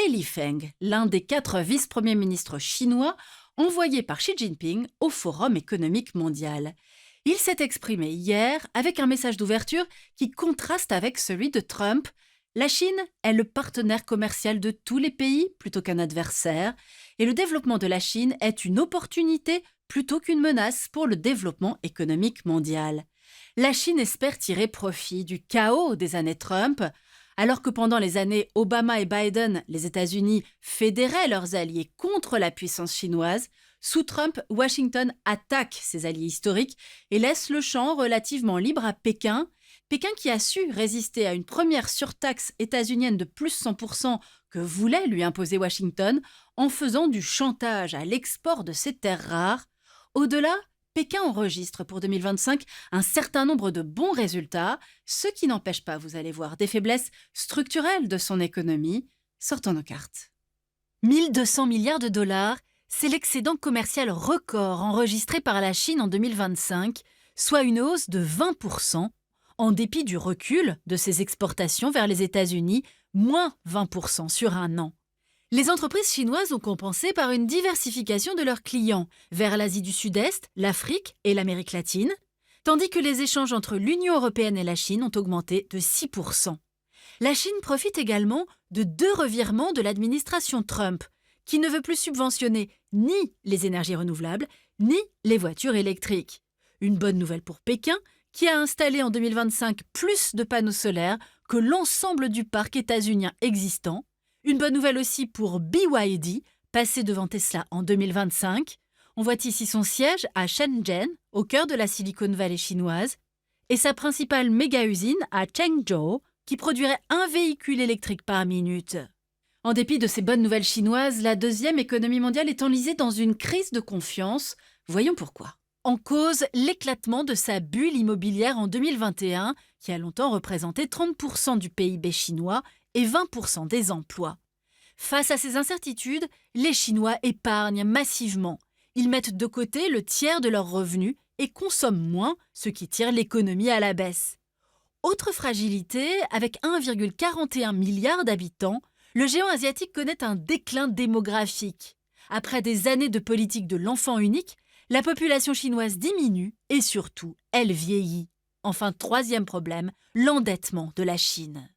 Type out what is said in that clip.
He Lifeng, l'un des 4 vice-premiers ministres chinois envoyés par Xi Jinping au Forum économique mondial. Il s'est exprimé hier avec un message d'ouverture qui contraste avec celui de Trump. La Chine est le partenaire commercial de tous les pays plutôt qu'un adversaire, et le développement de la Chine est une opportunité plutôt qu'une menace pour le développement économique mondial. La Chine espère tirer profit du chaos des années Trump. Alors que pendant les années Obama et Biden, les États-Unis fédéraient leurs alliés contre la puissance chinoise, sous Trump, Washington attaque ses alliés historiques et laisse le champ relativement libre à Pékin. Pékin qui a su résister à une première surtaxe états-unienne de plus 100% que voulait lui imposer Washington en faisant du chantage à l'export de ses terres rares. Au-delà, Pékin enregistre pour 2025 un certain nombre de bons résultats, ce qui n'empêche pas, vous allez voir, des faiblesses structurelles de son économie. Sortons nos cartes. 1200 milliards de dollars, c'est l'excédent commercial record enregistré par la Chine en 2025, soit une hausse de 20%, en dépit du recul de ses exportations vers les États-Unis, moins 20% sur un an. Les entreprises chinoises ont compensé par une diversification de leurs clients vers l'Asie du Sud-Est, l'Afrique et l'Amérique latine, tandis que les échanges entre l'Union européenne et la Chine ont augmenté de 6%. La Chine profite également de 2 revirements de l'administration Trump, qui ne veut plus subventionner ni les énergies renouvelables, ni les voitures électriques. Une bonne nouvelle pour Pékin, qui a installé en 2025 plus de panneaux solaires que l'ensemble du parc états-unien existant. Une bonne nouvelle aussi pour BYD, passé devant Tesla en 2025. On voit ici son siège à Shenzhen, au cœur de la Silicon Valley chinoise, et sa principale méga-usine à Changzhou, qui produirait un véhicule électrique par minute. En dépit de ces bonnes nouvelles chinoises, la deuxième économie mondiale est enlisée dans une crise de confiance. Voyons pourquoi. En cause, l'éclatement de sa bulle immobilière en 2021, qui a longtemps représenté 30% du PIB chinois et 20% des emplois. Face à ces incertitudes, les Chinois épargnent massivement. Ils mettent de côté le tiers de leurs revenus et consomment moins, ce qui tire l'économie à la baisse. Autre fragilité, avec 1,41 milliard d'habitants, le géant asiatique connaît un déclin démographique. Après des années de politique de l'enfant unique, la population chinoise diminue et surtout, elle vieillit. Enfin, 3e problème, l'endettement de la Chine.